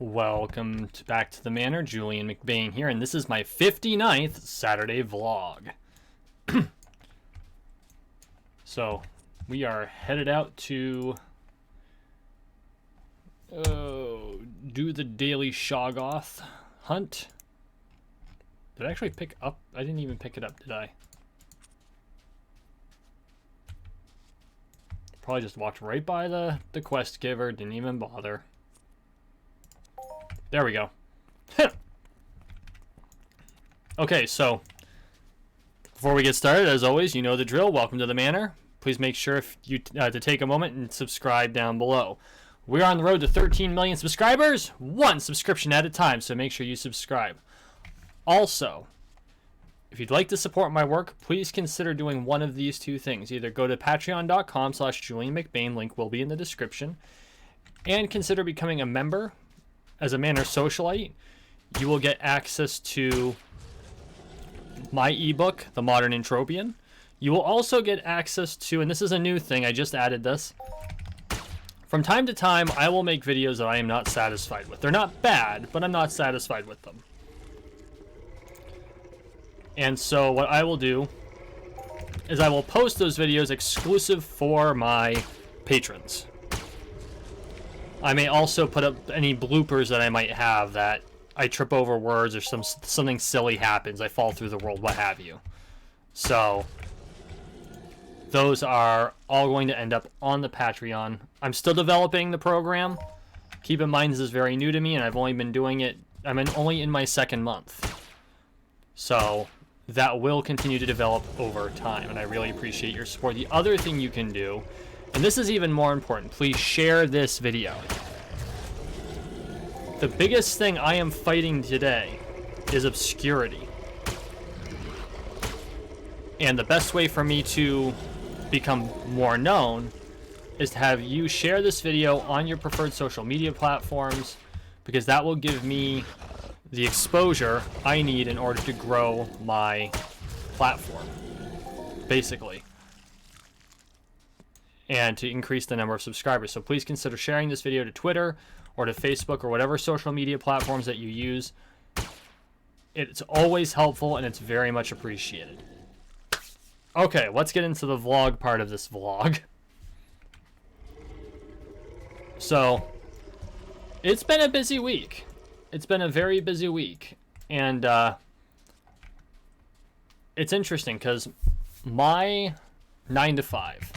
Welcome back to the Manor. Julian McBain here, and this is my 59th Saturday vlog. So, we are headed out to do the daily Shoggoth hunt. Did I actually pick up? I didn't even pick it up, did I? Probably just walked right by the quest giver, didn't even bother. There we go. Okay, so before we get started, as always, you know the drill. Welcome to the Manor. Please make sure to take a moment and subscribe down below. We're on the road to 13 million subscribers, one subscription at a time, so make sure you subscribe. Also, if you'd like to support my work, please consider doing one of these two things. Either go to patreon.com/JulianMcBain, link will be in the description, and consider becoming a member. As a Manor socialite, you will get access to my ebook, The Modern Entropian. You will also get access to, and this is a new thing, I just added this. From time to time, I will make videos that I am not satisfied with. They're not bad, but I'm not satisfied with them. And so what I will do is I will post those videos exclusive for my patrons. I may also put up any bloopers that I might have that I trip over words or something silly happens, I fall through the world, what have you. So those are all going to end up on the Patreon. I'm still developing the program. Keep in mind this is very new to me and I've only been doing it, only in my second month. So that will continue to develop over time and I really appreciate your support. The other thing you can do, and this is even more important, please share this video. The biggest thing I am fighting today is obscurity. And the best way for me to become more known is to have you share this video on your preferred social media platforms, because that will give me the exposure I need in order to grow my platform, basically, and to increase the number of subscribers. So please consider sharing this video to Twitter or to Facebook or whatever social media platforms that you use. It's always helpful and it's very much appreciated. Okay, let's get into the vlog part of this vlog. So, it's been a busy week. It's been a very busy week. And it's interesting because my 9 to 5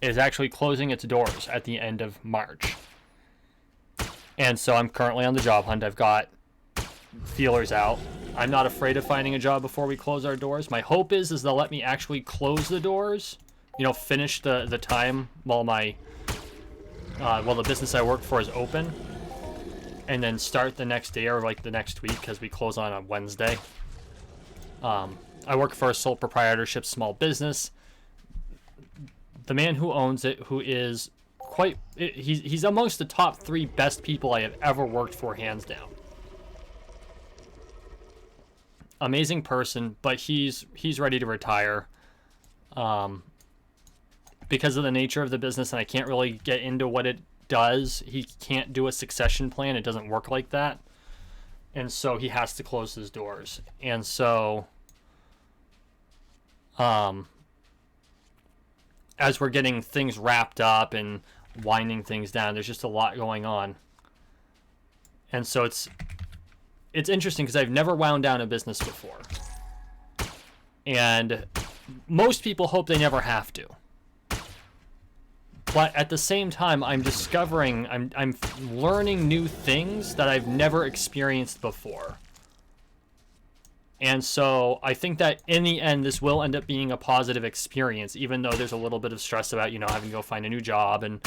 is actually closing its doors at the end of March. And so I'm currently on the job hunt. I've got feelers out. I'm not afraid of finding a job before we close our doors. My hope is they'll let me actually close the doors, finish the time while the business I work for is open, and then start the next day or like the next week, because we close on a Wednesday. I work for a sole proprietorship small business. The man who owns it, who is he's amongst the top 3 best people I have ever worked for, hands down. Amazing person, but he's ready to retire because of the nature of the business, and I can't really get into what it does. He can't do a succession plan. It doesn't work like that. And so he has to close his doors. And so as we're getting things wrapped up and winding things down, there's just a lot going on. And so it's interesting because I've never wound down a business before. And most people hope they never have to. But at the same time, I'm discovering, I'm learning new things that I've never experienced before. And so I think that in the end, this will end up being a positive experience, even though there's a little bit of stress about, having to go find a new job, and,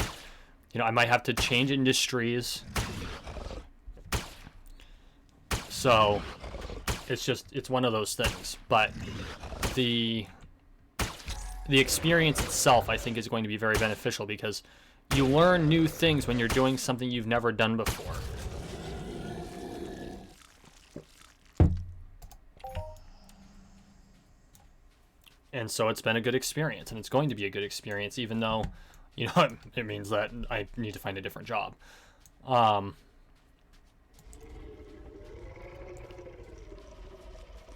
I might have to change industries. So it's one of those things. But the experience itself, I think, is going to be very beneficial, because you learn new things when you're doing something you've never done before. And so it's been a good experience, and it's going to be a good experience, even though, it means that I need to find a different job.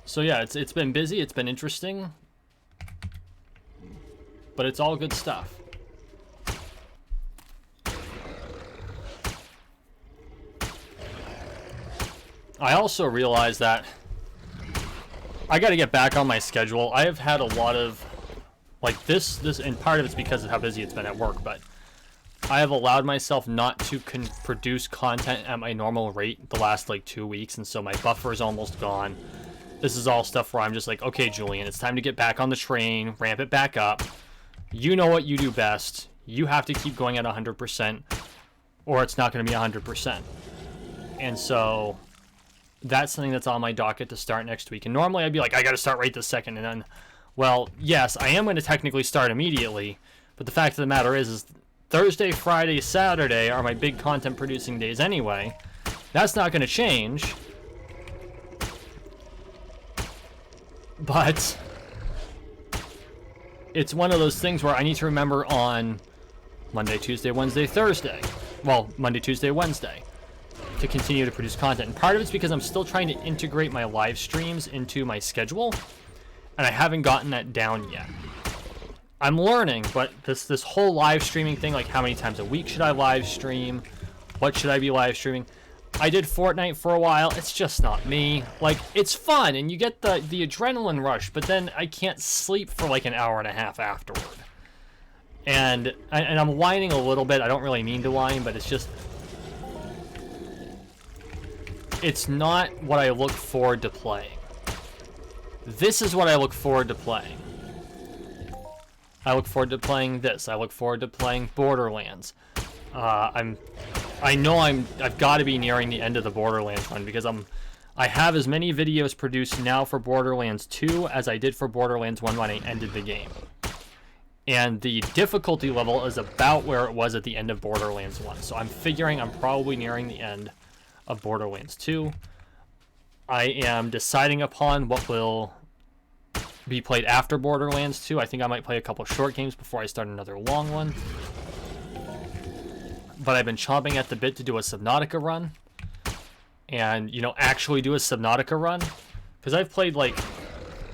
So yeah, it's been busy, it's been interesting, but it's all good stuff. I also realized that I got to get back on my schedule. I have had a lot of, like this, and part of it's because of how busy it's been at work, but I have allowed myself not to produce content at my normal rate the last like 2 weeks, and so my buffer is almost gone. This is all stuff where I'm just like, okay, Julian, it's time to get back on the train, ramp it back up. You know what you do best. You have to keep going at 100%, or it's not going to be 100%. And so that's something that's on my docket to start next week. And normally I'd be like, I got to start right this second. And then, well, yes, I am going to technically start immediately. But the fact of the matter is Thursday, Friday, Saturday are my big content producing days anyway. That's not going to change. But it's one of those things where I need to remember on Monday, Tuesday, Wednesday, Thursday. Well, Monday, Tuesday, Wednesday, to continue to produce content. And part of it's because I'm still trying to integrate my live streams into my schedule, and I haven't gotten that down yet. I'm learning, but this whole live streaming thing, like how many times a week should I live stream? What should I be live streaming? I did Fortnite for a while. It's just not me. Like, it's fun, and you get the adrenaline rush, but then I can't sleep for like an hour and a half afterward. And I'm whining a little bit. I don't really mean to whine, but it's just, it's not what I look forward to playing. This is what I look forward to playing. I look forward to playing this. I look forward to playing Borderlands. I know I've got to be nearing the end of the Borderlands run because I have as many videos produced now for Borderlands 2 as I did for Borderlands 1 when I ended the game. And the difficulty level is about where it was at the end of Borderlands 1. So I'm figuring I'm probably nearing the end of Borderlands 2. I am deciding upon what will be played after Borderlands 2. I think I might play a couple short games before I start another long one. But I've been chomping at the bit to do a Subnautica run. And, you know, actually do a Subnautica run. Because I've played like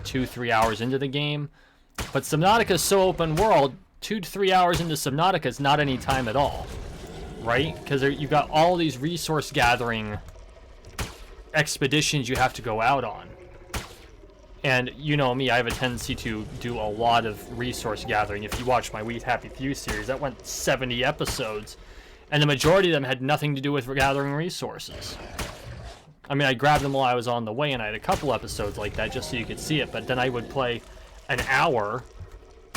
2-3 hours into the game. But Subnautica is so open world, 2 to 3 hours into Subnautica is not any time at all. Right? Because you've got all these resource gathering expeditions you have to go out on. And you know me, I have a tendency to do a lot of resource gathering. If you watch my We Happy Few series, that went 70 episodes. And the majority of them had nothing to do with gathering resources. I mean, I grabbed them while I was on the way, and I had a couple episodes like that just so you could see it. But then I would play an hour,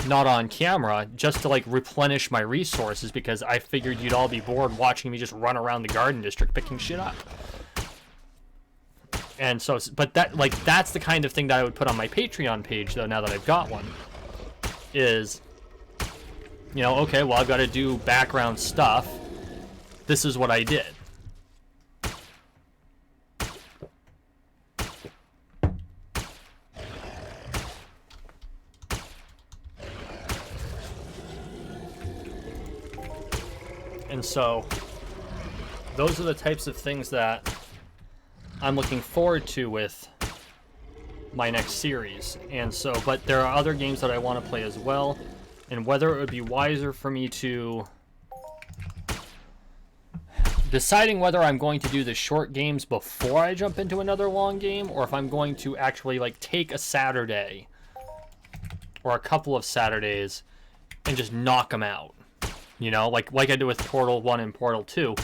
not on camera, just to like replenish my resources because I figured you'd all be bored watching me just run around the garden district picking shit up. And so, but that's the kind of thing that I would put on my Patreon page, though, now that I've got one, is, you know, okay, well, I've got to do background stuff. This is what I did. And so, those are the types of things that I'm looking forward to with my next series. And so, but there are other games that I want to play as well, and whether it would be wiser for me to deciding whether I'm going to do the short games before I jump into another long game, or if I'm going to actually like take a Saturday or a couple of Saturdays and just knock them out. You know, like I did with Portal 1 and Portal 2.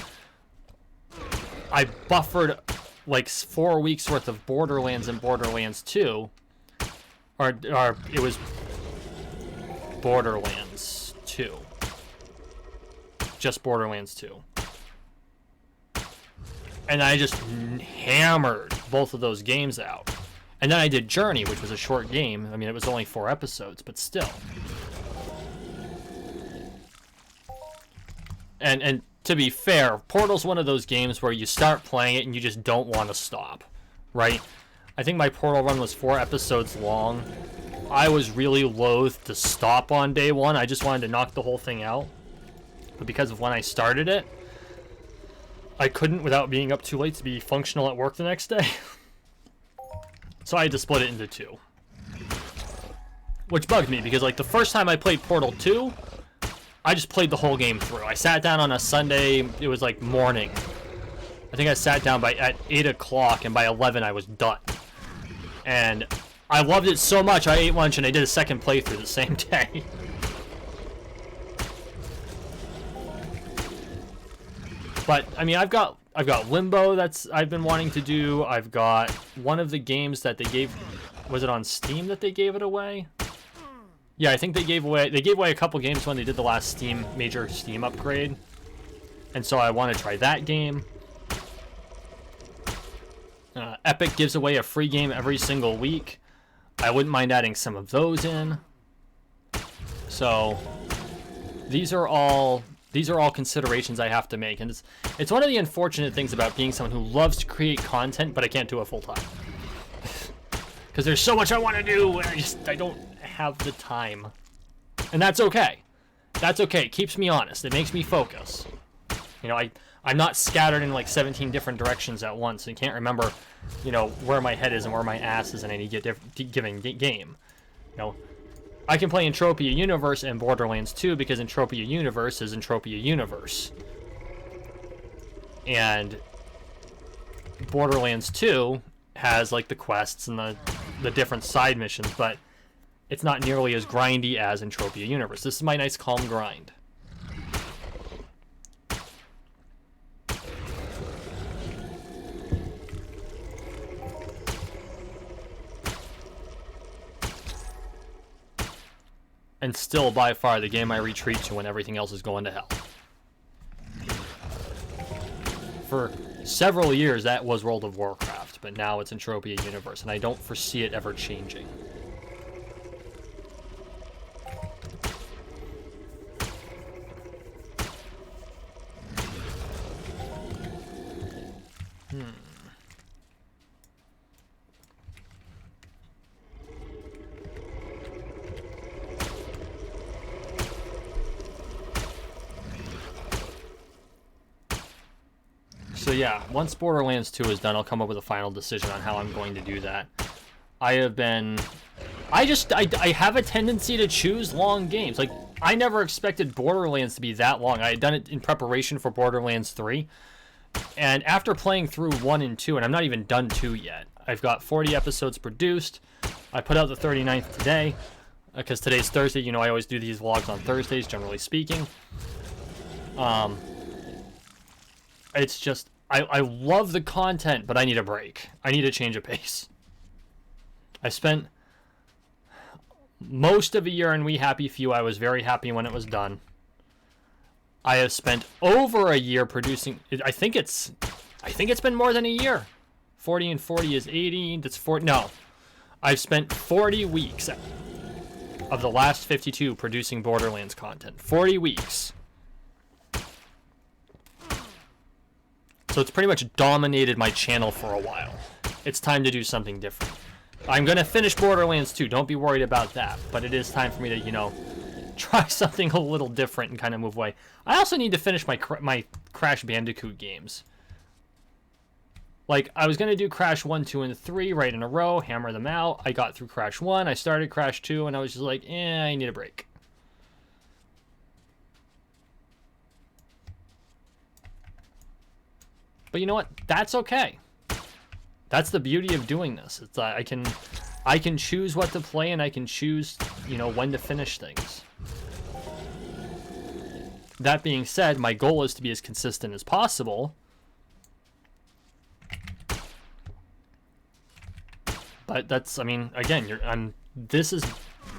I buffered like 4 weeks worth of Borderlands and Borderlands 2, or it was Borderlands 2, just Borderlands 2, and I just hammered both of those games out. And then I did Journey, which was a short game. I mean, it was only 4 episodes, but still. And to be fair, Portal's one of those games where you start playing it and you just don't want to stop, right? I think my Portal run was 4 episodes long. I was really loath to stop on day 1. I just wanted to knock the whole thing out. But because of when I started it, I couldn't without being up too late to be functional at work the next day. So I had to split it into 2. Which bugged me, because like the first time I played Portal 2, I just played the whole game through. I sat down on a Sunday, it was like morning. I think I sat down at 8 o'clock, and by 11 I was done. And I loved it so much, I ate lunch and I did a second playthrough the same day. But I mean, I've got Limbo I've been wanting to do. I've got one of the games that they gave, was it on Steam that they gave it away? Yeah, I think they gave away a couple games when they did the last major Steam upgrade. And so I want to try that game. Epic gives away a free game every single week. I wouldn't mind adding some of those in. So these are all considerations I have to make, and it's one of the unfortunate things about being someone who loves to create content, but I can't do it full time. Because there's so much I want to do, and I don't have the time. And that's okay. That's okay. It keeps me honest. It makes me focus. You know, I'm not scattered in like 17 different directions at once and can't remember, you know, where my head is and where my ass is in any given game. You know, I can play Entropia Universe and Borderlands 2 because Entropia Universe is Entropia Universe. And Borderlands 2 has like the quests and the different side missions, but it's not nearly as grindy as Entropia Universe. This is my nice calm grind. And still, by far, the game I retreat to when everything else is going to hell. For several years, that was World of Warcraft, but now it's Entropia Universe, and I don't foresee it ever changing. So yeah, once Borderlands 2 is done, I'll come up with a final decision on how I'm going to do that. I have a tendency to choose long games. Like, I never expected Borderlands to be that long. I had done it in preparation for Borderlands 3. And after playing through 1 and 2, and I'm not even done 2 yet, I've got 40 episodes produced. I put out the 39th today, because today's Thursday. You know, I always do these vlogs on Thursdays, generally speaking. It's just, I love the content, but I need a break. I need a change of pace. I spent most of a year in We Happy Few. I was very happy when it was done. I have spent over a year producing. I think it's been more than a year. 40 and 40 is 80. That's 40. No, I've spent 40 weeks of the last 52 producing Borderlands content. 40 weeks. So it's pretty much dominated my channel for a while. It's time to do something different. I'm going to finish Borderlands 2. Don't be worried about that. But it is time for me to, you know, try something a little different and kind of move away. I also need to finish my Crash Bandicoot games. Like, I was going to do Crash 1, 2, and 3 right in a row, hammer them out. I got through Crash 1, I started Crash 2, and I was just like, I need a break. But you know what? That's okay. That's the beauty of doing this. It's I can choose what to play, and I can choose, you know, when to finish things. That being said, my goal is to be as consistent as possible. But that's, I mean, again, this is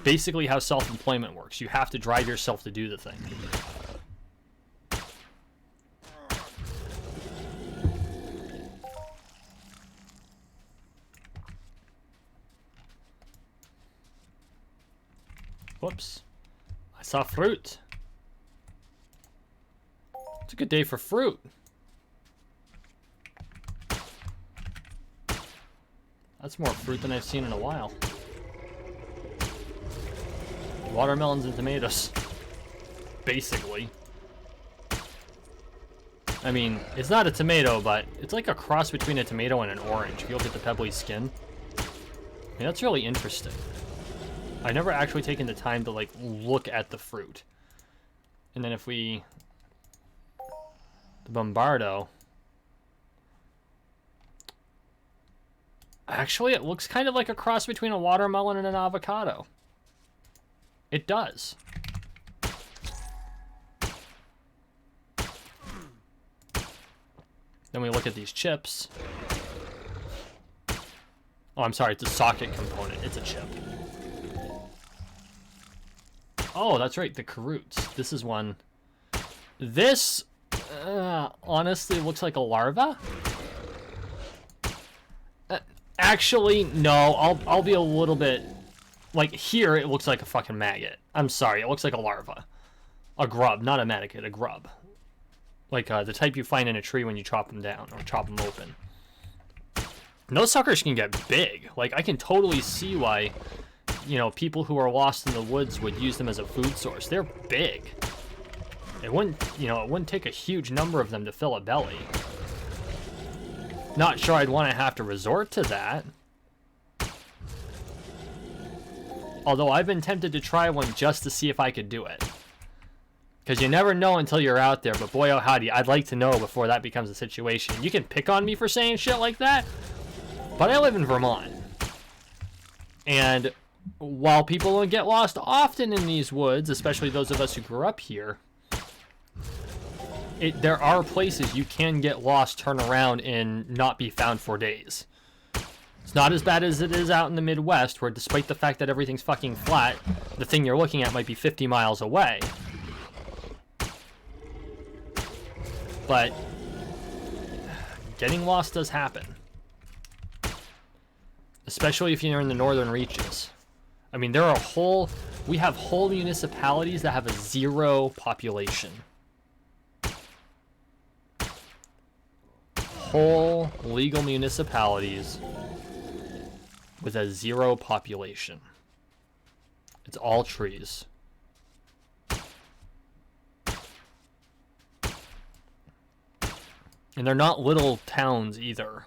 basically how self-employment works. You have to drive yourself to do the thing. Whoops. I saw fruit. It's a good day for fruit. That's more fruit than I've seen in a while. Watermelons and tomatoes. Basically. I mean, it's not a tomato, but it's like a cross between a tomato and an orange. If you look at the pebbly skin. mean, that's really interesting. I've never actually taken the time to, like, look at the fruit. And then if we... The Bombardo... Actually, it looks kind of like a cross between a watermelon and an avocado. It does. Then we look at these chips. Oh, I'm sorry, it's a socket component. It's a chip. Oh, that's right, the Kreutz. This is one. This, honestly, looks like a larva. Actually, no, I'll be a little bit... Like, here, it looks like a fucking maggot. I'm sorry, it looks like a larva. A grub, not a maggot, a grub. Like, the type you find in a tree when you chop them down, or chop them open. And those suckers can get big. Like, I can totally see why, you know, people who are lost in the woods would use them as a food source. They're big. It wouldn't, you know, it wouldn't take a huge number of them to fill a belly. Not sure I'd want to have to resort to that. Although I've been tempted to try one just to see if I could do it. Because you never know until you're out there, but boy oh howdy, I'd like to know before that becomes a situation. You can pick on me for saying shit like that, but I live in Vermont. And while people don't get lost often in these woods, especially those of us who grew up here, there are places you can get lost, turn around, and not be found for days. It's not as bad as it is out in the Midwest, where despite the fact that everything's fucking flat, the thing you're looking at might be 50 miles away. But getting lost does happen. Especially if you're in the northern reaches. I mean, we have whole municipalities that have a 0 population. Whole legal municipalities with a 0 population. It's all trees. And they're not little towns either,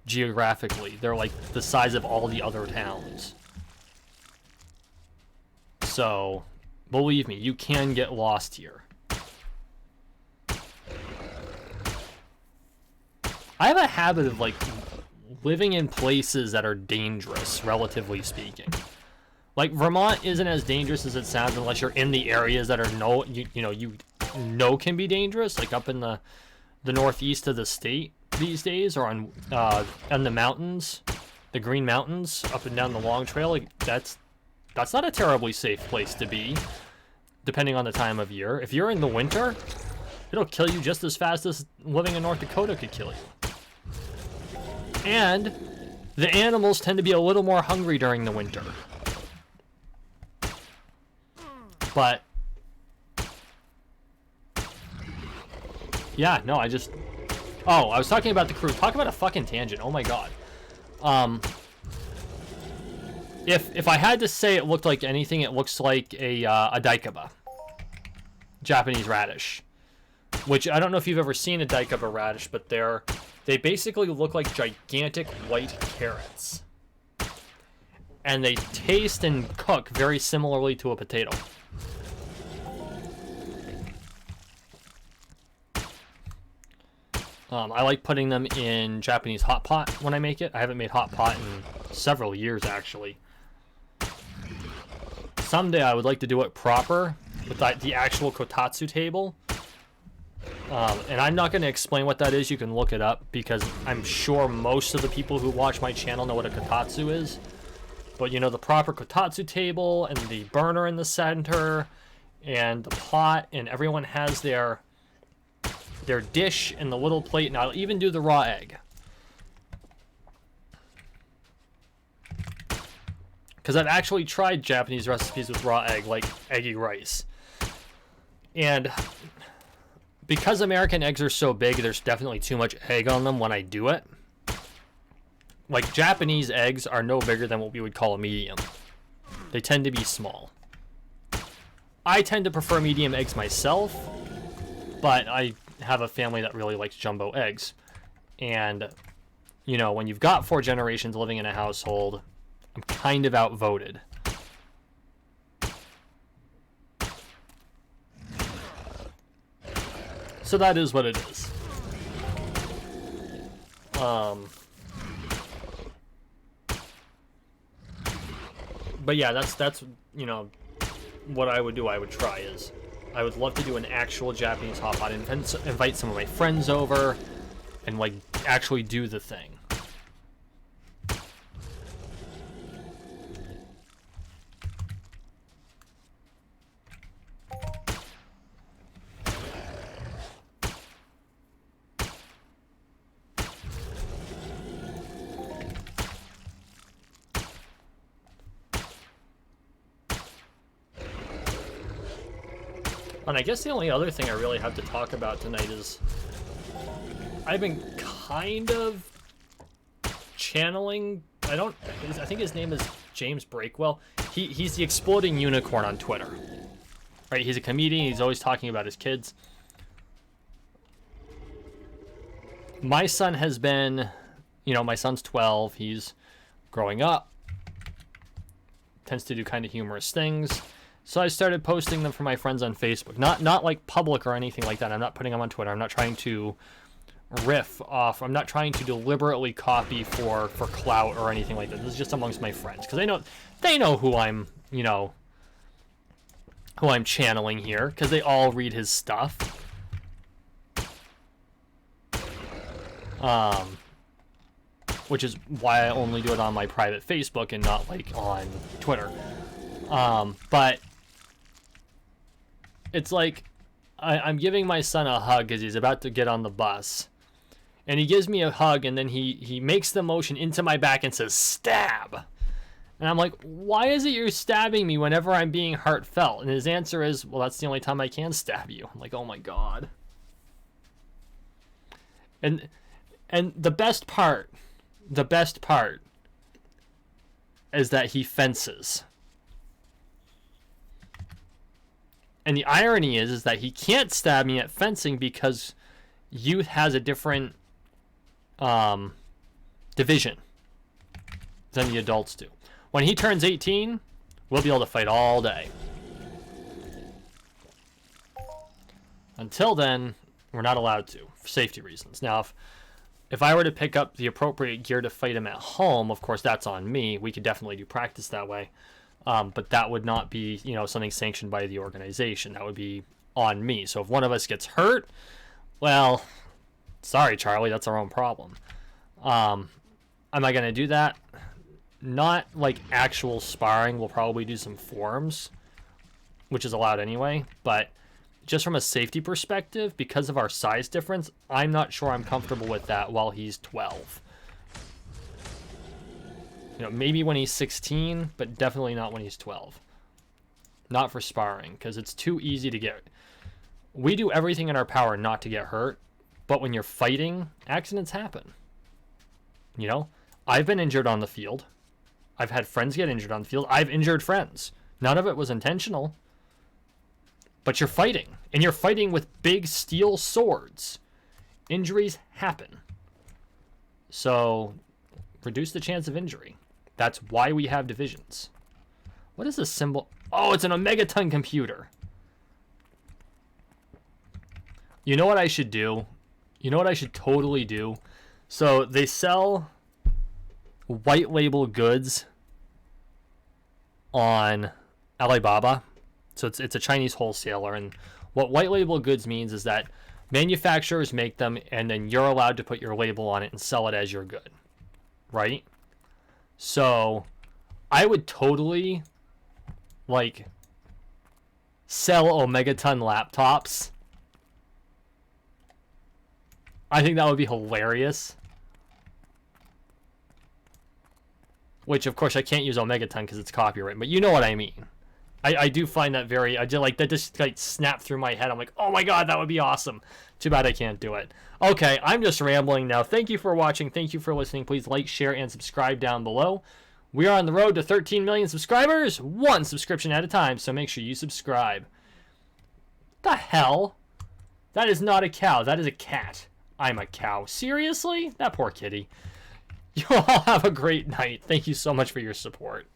geographically. They're like the size of all the other towns. So, believe me, you can get lost here. I have a habit of, like, living in places that are dangerous, relatively speaking. Like, Vermont isn't as dangerous as it sounds unless you're in the areas that are you know can be dangerous, like up in the northeast of the state these days, or on the mountains, the Green Mountains, up and down the Long Trail. Like, that's not a terribly safe place to be, depending on the time of year. If you're in the winter, it'll kill you just as fast as living in North Dakota could kill you. And the animals tend to be a little more hungry during the winter. But yeah, no, I was talking about the crew. Talk about a fucking tangent. Oh my god. If I had to say it looked like anything, it looks like a daikaba, Japanese radish. Which I don't know if you've ever seen a daikaba radish, but they basically look like gigantic white carrots. And they taste and cook very similarly to a potato. I like putting them in Japanese hot pot when I make it. I haven't made hot pot in several years, actually. Someday I would like to do it proper with the actual kotatsu table. And I'm not going to explain what that is. You can look it up, because I'm sure most of the people who watch my channel know what a kotatsu is. But, you know, the proper kotatsu table and the burner in the center and the pot, and everyone has their dish and the little plate, and I'll even do the raw egg. Because I've actually tried Japanese recipes with raw egg, like eggy rice. And because American eggs are so big, there's definitely too much egg on them when I do it. Like, Japanese eggs are no bigger than what we would call a medium. They tend to be small. I tend to prefer medium eggs myself, but I have a family that really likes jumbo eggs. And, you know, when you've got 4 generations living in a household, I'm kind of outvoted. So that is what it is. But yeah, that's you know, what I would do. I would try is, I would love to do an actual Japanese hot pot, invite some of my friends over, and like actually do the thing. And I guess the only other thing I really have to talk about tonight is I've been kind of channeling, I think his name is James Breakwell. He's the Exploding Unicorn on Twitter. Right, he's a comedian, he's always talking about his kids. My son has been, you know, my son's 12, he's growing up, tends to do kind of humorous things. So I started posting them for my friends on Facebook. Not like public or anything like that. I'm not putting them on Twitter. I'm not trying to riff off. I'm not trying to deliberately copy for clout or anything like that. This is just amongst my friends, because they know who I'm, you know, who I'm channeling here, because they all read his stuff. Which is why I only do it on my private Facebook and not like on Twitter. But it's like I'm giving my son a hug because he's about to get on the bus, and he gives me a hug, and then he makes the motion into my back and says stab, and I'm like, why is it you're stabbing me whenever I'm being heartfelt? And his answer is, well, that's the only time I can stab you. I'm like, oh my god. And the best part is that he fences. And the irony is that he can't stab me at fencing because youth has a different division than the adults do. When he turns 18, we'll be able to fight all day. Until then, we're not allowed to, for safety reasons. Now, if I were to pick up the appropriate gear to fight him at home, of course, that's on me. We could definitely do practice that way. But that would not be, you know, something sanctioned by the organization. That would be on me. So if one of us gets hurt, well, sorry, Charlie, that's our own problem. Am I going to do that? Not like actual sparring. We'll probably do some forms, which is allowed anyway. But just from a safety perspective, because of our size difference, I'm not sure I'm comfortable with that while he's 12. You know, maybe when he's 16, but definitely not when he's 12. Not for sparring, because it's too easy to get. We do everything in our power not to get hurt, but when you're fighting, accidents happen. You know, I've been injured on the field. I've had friends get injured on the field. I've injured friends. None of it was intentional. But you're fighting, and you're fighting with big steel swords. Injuries happen. So, reduce the chance of injury. That's why we have divisions. What is this symbol? Oh, it's an Omegaton computer. You know what I should do? You know what I should totally do? So they sell white label goods on Alibaba. So it's a Chinese wholesaler. And what white label goods means is that manufacturers make them, and then you're allowed to put your label on it and sell it as your good. Right? So I would totally like sell Omegaton laptops. I think that would be hilarious. Which of course I can't use Omegaton because it's copyright, but you know what I mean. I do find that I did like that just like snapped through my head. I'm like, oh my god, that would be awesome. Too bad I can't do it. Okay, I'm just rambling now. Thank you for watching. Thank you for listening. Please like, share, and subscribe down below. We are on the road to 13 million subscribers, one subscription at a time, so make sure you subscribe. The hell? That is not a cow. That is a cat. I'm a cow. Seriously? That poor kitty. You all have a great night. Thank you so much for your support.